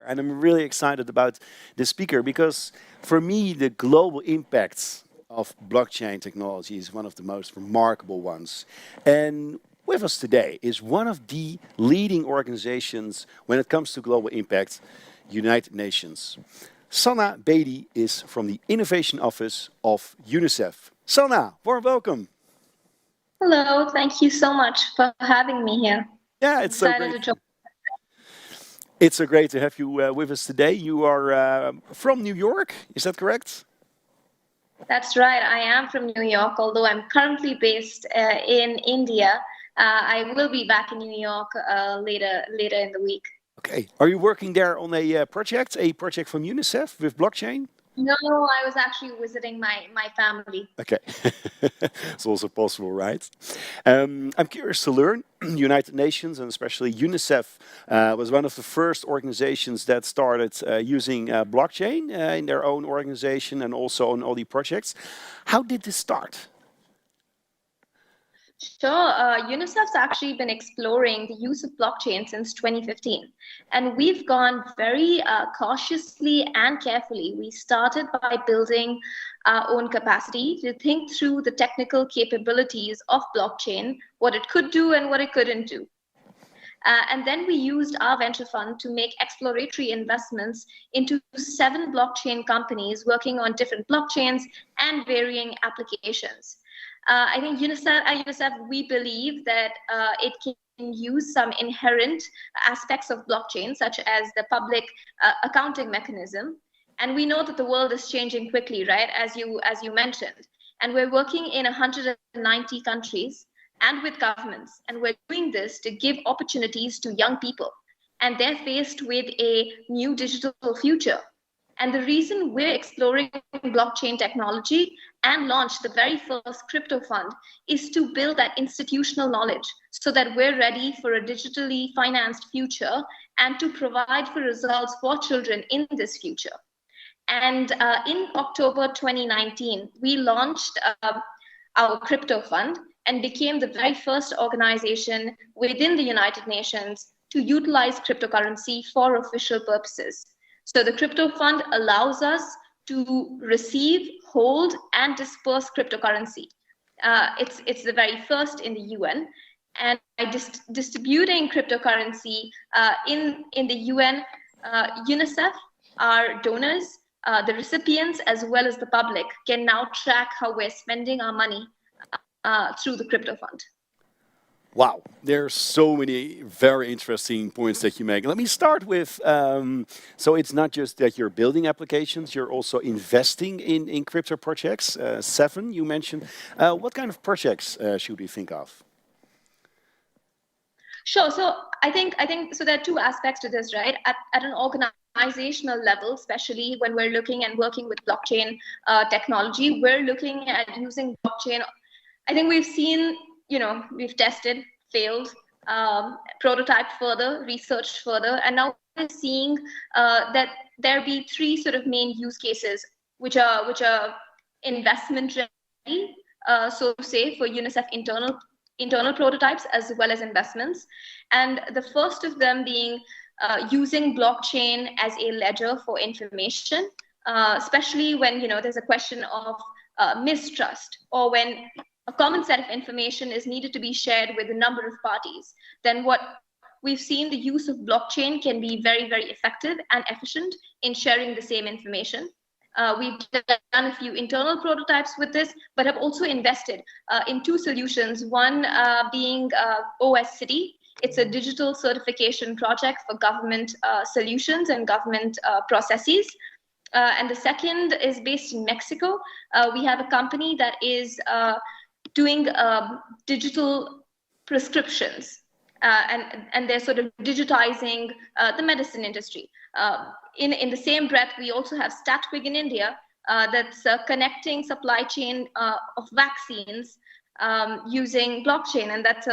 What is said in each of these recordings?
And I'm really excited about the speaker because for me, the global impacts of blockchain technology is one of the most remarkable ones. And with us today is one of the leading organizations when it comes to global impact, United Nations. Sanna Bedi is from the Innovation Office of UNICEF. Sanna, warm welcome. Hello, thank you so much for having me here. Yeah, it's so Excited great. to join. It's so great to have you with us today. You are from New York, is that correct? That's right, I am from New York, although I'm currently based in India. I will be back in New York later in the week. Okay. Are you working there on a project from UNICEF with blockchain? No, I was actually visiting my family. Okay, it's also possible, right? I'm curious to learn. United Nations and especially UNICEF was one of the first organizations that started using blockchain in their own organization and also on all the projects. How did this start? Sure. UNICEF's actually been exploring the use of blockchain since 2015, and we've gone very cautiously and carefully. We started by building our own capacity to think through the technical capabilities of blockchain, what it could do and what it couldn't do. And then we used our venture fund to make exploratory investments into 7 blockchain companies working on different blockchains and varying applications. I think at UNICEF, we believe that it can use some inherent aspects of blockchain, such as the public accounting mechanism. And we know that the world is changing quickly, right, as you mentioned. And we're working in 190 countries and with governments. And we're doing this to give opportunities to young people. And they're faced with a new digital future. And the reason we're exploring blockchain technology and launched the very first crypto fund is to build that institutional knowledge so that we're ready for a digitally financed future and to provide for results for children in this future. And in October 2019, we launched our crypto fund and became the very first organization within the United Nations to utilize cryptocurrency for official purposes. So the crypto fund allows us to receive, hold, and disperse cryptocurrency. It's the very first in the UN. And by distributing cryptocurrency in the UN, UNICEF, our donors, the recipients, as well as the public, can now track how we're spending our money through the crypto fund. Wow, there's so many very interesting points that you make. Let me start with, so it's not just that you're building applications, you're also investing in crypto projects. 7, you mentioned. What kind of projects should we think of? Sure. So I think so. There are 2 aspects to this, right? At an organizational level, especially when we're looking and working with blockchain technology, we're looking at using blockchain. I think we've seen, we've tested, failed, prototyped further, researched further, and now we're seeing that there be 3 sort of main use cases, which are investment ready, so say for UNICEF internal prototypes as well as investments. And the first of them being using blockchain as a ledger for information, especially when there's a question of mistrust, or when a common set of information is needed to be shared with a number of parties. Then what we've seen, the use of blockchain can be very, very effective and efficient in sharing the same information. We've done a few internal prototypes with this, but have also invested in 2 solutions, one being OS City. It's a digital certification project for government solutions and government processes. And the second is based in Mexico. We have a company that is doing digital prescriptions, and they're sort of digitizing the medicine industry. In the same breath, we also have StatWig in India that's connecting supply chain of vaccines using blockchain, and that's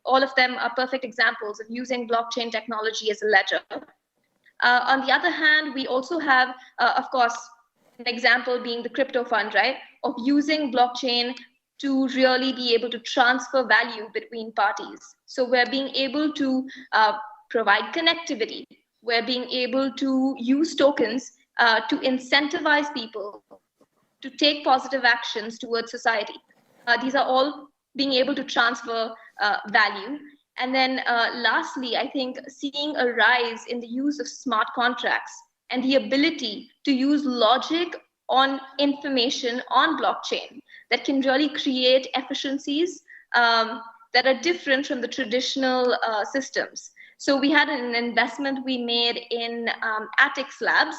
all of them are perfect examples of using blockchain technology as a ledger. On the other hand, we also have, of course, an example being the crypto fund, right, of using blockchain to really be able to transfer value between parties. So we're being able to provide connectivity, we're being able to use tokens to incentivize people to take positive actions towards society. These are all being able to transfer value. And then lastly, I think seeing a rise in the use of smart contracts and the ability to use logic on information on blockchain that can really create efficiencies that are different from the traditional systems. So we had an investment we made in Atix Labs.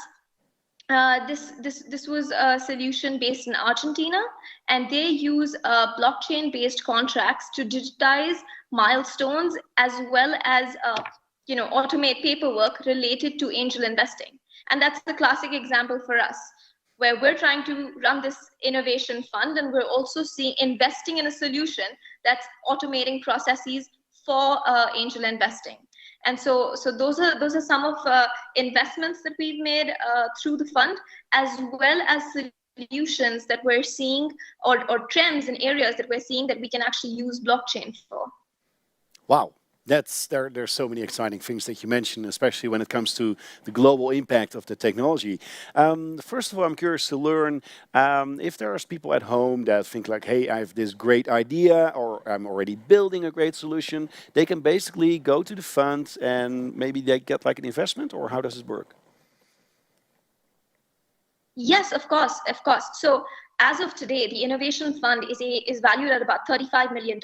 This was a solution based in Argentina, and they use blockchain-based contracts to digitize milestones as well as automate paperwork related to angel investing. And that's the classic example for us, where we're trying to run this innovation fund, and we're also investing in a solution that's automating processes for angel investing. And so those are some of investments that we've made through the fund, as well as solutions that we're seeing, or trends in areas that we're seeing that we can actually use blockchain for. Wow. There's so many exciting things that you mentioned, especially when it comes to the global impact of the technology. First of all, I'm curious to learn if there's people at home that think like, hey, I have this great idea, or I'm already building a great solution. They can basically go to the fund and maybe they get like an investment, or how does it work? Yes, of course. So as of today, the Innovation Fund is valued at about $35 million.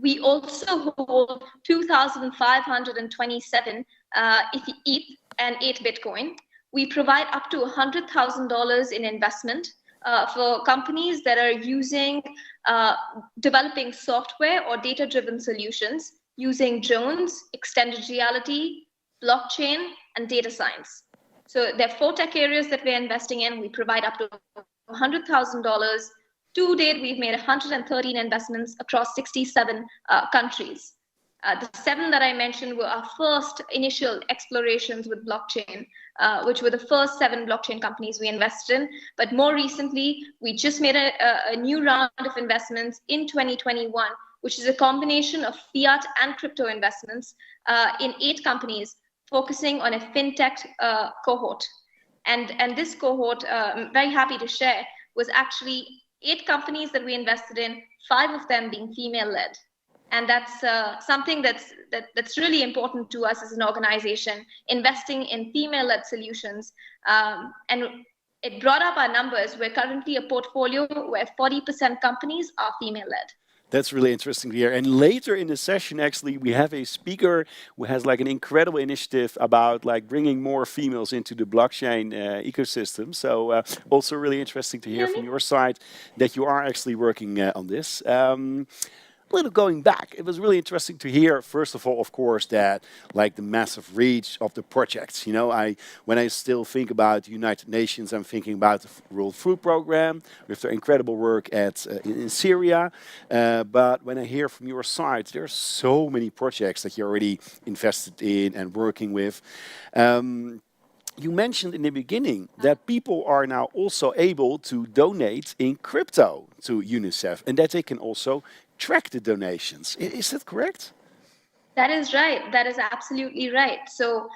We also hold 2,527 ETH and 8 Bitcoin. We provide up to $100,000 in investment for companies that are developing software or data-driven solutions using drones, extended reality, blockchain, and data science. So there are 4 tech areas that we're investing in. We provide up to $100,000. To date, we've made 113 investments across 67 countries. The 7 that I mentioned were our first initial explorations with blockchain, which were the first 7 blockchain companies we invested in. But more recently, we just made a new round of investments in 2021, which is a combination of fiat and crypto investments in 8 companies, focusing on a fintech cohort. And this cohort, I'm very happy to share, was actually 8 companies that we invested in, 5 of them being female-led. And that's something that's really important to us as an organization, investing in female-led solutions. And it brought up our numbers. We're currently a portfolio where 40% companies are female-led. That's really interesting to hear. And later in the session, actually, we have a speaker who has like an incredible initiative about like bringing more females into the blockchain ecosystem. So also really interesting to hear from your side that you are actually working on this. A little going back, it was really interesting to hear, first of all, of course, that like the massive reach of the projects. You know, when I still think about the United Nations, I'm thinking about the World Food Program with their incredible work in Syria. But when I hear from your side, there are so many projects that you're already invested in and working with. You mentioned in the beginning that people are now also able to donate in crypto to UNICEF, and that they can also track the donations. Is that correct? That is right. That is absolutely right. So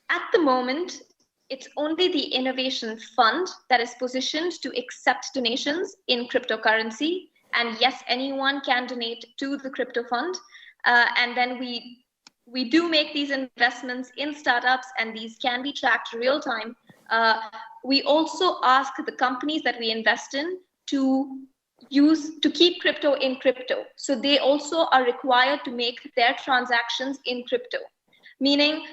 at the moment, it's only the Innovation Fund that is positioned to accept donations in cryptocurrency. And yes, anyone can donate to the crypto fund. And then we do make these investments in startups, and these can be tracked real time. We also ask the companies that we invest in to keep crypto in crypto. So they also are required to make their transactions in crypto, meaning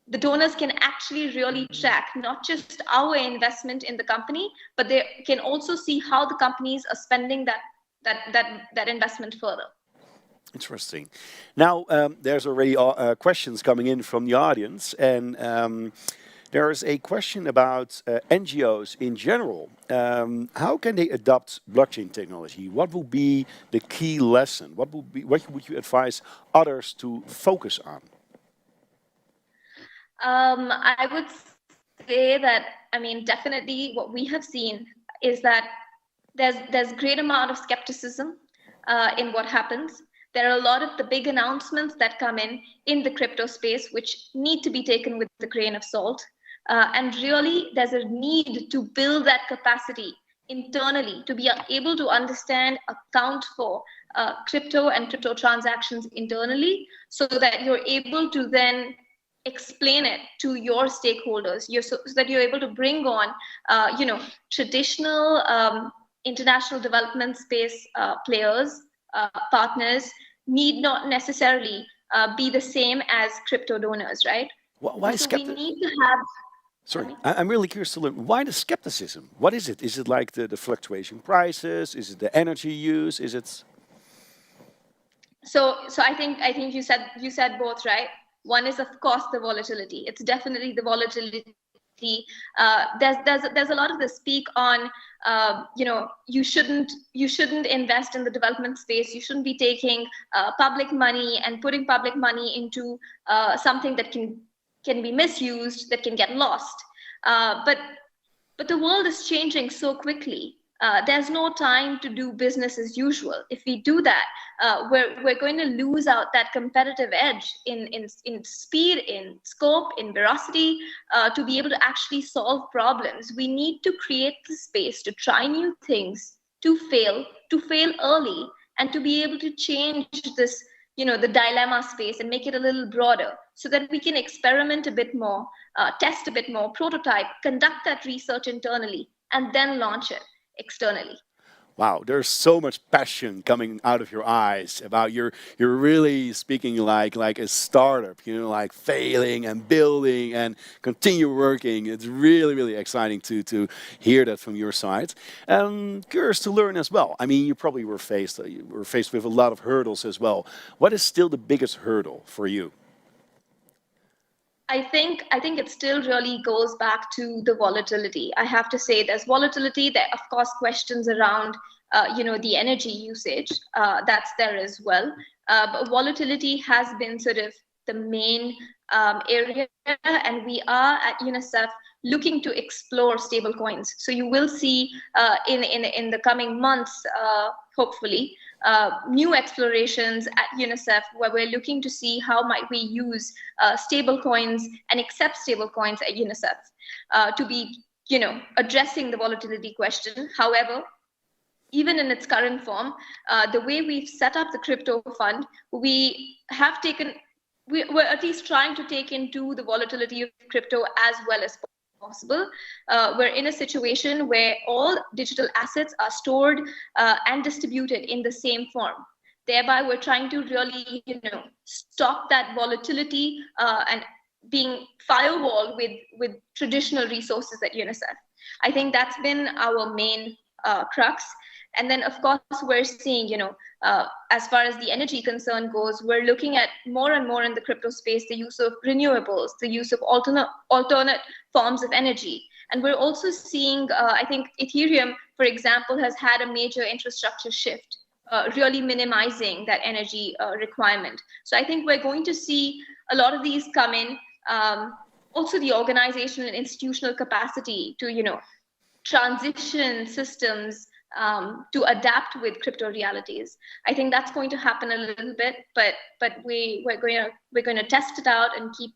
the donors can actually really track not just our investment in the company, but they can also see how the companies are spending that investment further. Interesting. Now, there's already questions coming in from the audience, and there is a question about NGOs in general. How can they adopt blockchain technology? What will be the key lesson? What would you advise others to focus on? I would say that, definitely what we have seen is that there's great amount of skepticism in what happens. There are a lot of the big announcements that come in the crypto space, which need to be taken with a grain of salt. And really, there's a need to build that capacity internally to be able to understand, account for crypto and crypto transactions internally, so that you're able to then explain it to your stakeholders. So that you're able to bring on, traditional international development space players, partners need not necessarily be the same as crypto donors, right? Why So we skeptic? need to have. Sorry, I'm really curious to learn why the skepticism. What is it? Is it like the fluctuation prices? Is it the energy use? Is it? So I think you said both, right? One is, of course, the volatility. It's definitely the volatility. There's a lot of the speak on, you shouldn't invest in the development space. You shouldn't be taking public money and putting public money into something that can be misused, that can get lost. But the world is changing so quickly. There's no time to do business as usual. If we do that, we're going to lose out that competitive edge in speed, in scope, in veracity, to be able to actually solve problems. We need to create the space to try new things, to fail early, and to be able to change this, the dilemma space and make it a little broader, so that we can experiment a bit more, test a bit more, prototype, conduct that research internally, and then launch it externally. Wow, there's so much passion coming out of your eyes about you're really speaking like a startup, like failing and building and continue working. It's really exciting to hear that from your side. Curious to learn as well. I mean, you probably were faced with a lot of hurdles as well. What is still the biggest hurdle for you? I think it still really goes back to the volatility. I have to say there's volatility. There, of course, questions around, the energy usage. That's there as well. But volatility has been sort of the main area, and we are at UNICEF looking to explore stable coins. So you will see in the coming months, hopefully, new explorations at UNICEF, where we're looking to see how might we use stable coins and accept stable coins at UNICEF to be, addressing the volatility question. However, even in its current form, the way we've set up the crypto fund, we're at least trying to take into the volatility of crypto as well as possible. We're in a situation where all digital assets are stored and distributed in the same form. Thereby, we're trying to really, stop that volatility and being firewalled with traditional resources at UNICEF. I think that's been our main crux. And then, of course, we're seeing, as far as the energy concern goes, we're looking at more and more in the crypto space the use of renewables, the use of alternate forms of energy. And we're also seeing, I think Ethereum, for example, has had a major infrastructure shift, really minimizing that energy requirement. So I think we're going to see a lot of these come in. Also, the organizational and institutional capacity to, transition systems to adapt with crypto realities. I think that's going to happen a little bit, but we're going to test it out and keep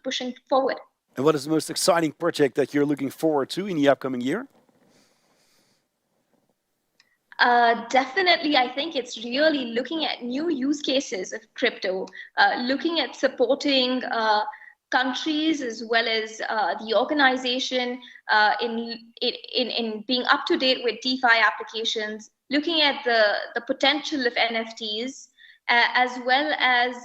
pushing forward. And what is the most exciting project that you're looking forward to in the upcoming year? Definitely, I think it's really looking at new use cases of crypto, looking at supporting countries as well as the organization in being up to date with DeFi applications, looking at the potential of NFTs, as well as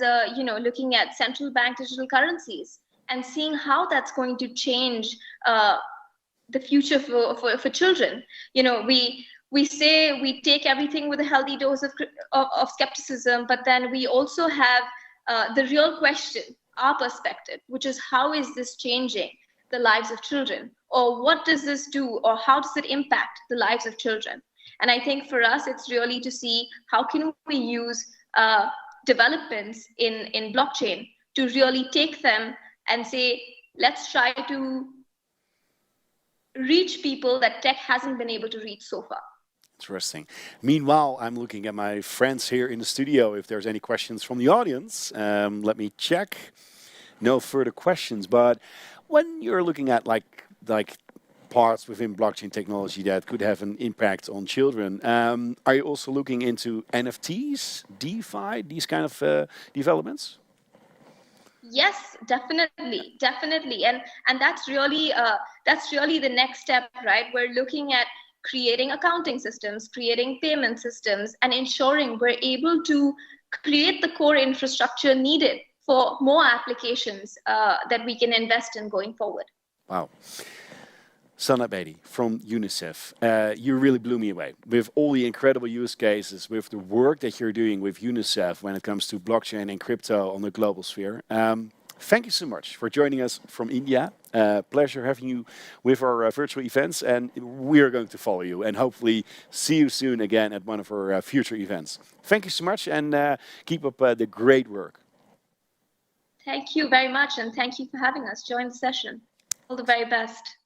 looking at central bank digital currencies and seeing how that's going to change the future for children. We say we take everything with a healthy dose of skepticism, but then we also have the real question, our perspective, which is how is this changing the lives of children, or what does this do, or how does it impact the lives of children? And I think for us, it's really to see how can we use developments in blockchain to really take them and say, let's try to reach people that tech hasn't been able to reach so far. Interesting. Meanwhile, I'm looking at my friends here in the studio. If there's any questions from the audience, let me check. No further questions. But when you're looking at like parts within blockchain technology that could have an impact on children, are you also looking into NFTs, DeFi, these kind of developments? Yes, definitely, definitely, and that's really the next step, right? We're looking at creating accounting systems, creating payment systems, and ensuring we're able to create the core infrastructure needed for more applications that we can invest in going forward. Wow. Sanna Bedi from UNICEF, you really blew me away with all the incredible use cases, with the work that you're doing with UNICEF when it comes to blockchain and crypto on the global sphere. Thank you so much for joining us from India. Pleasure having you with our virtual events, and we're going to follow you and hopefully see you soon again at one of our future events. Thank you so much, and keep up the great work. Thank you very much, and thank you for having us join the session. All the very best.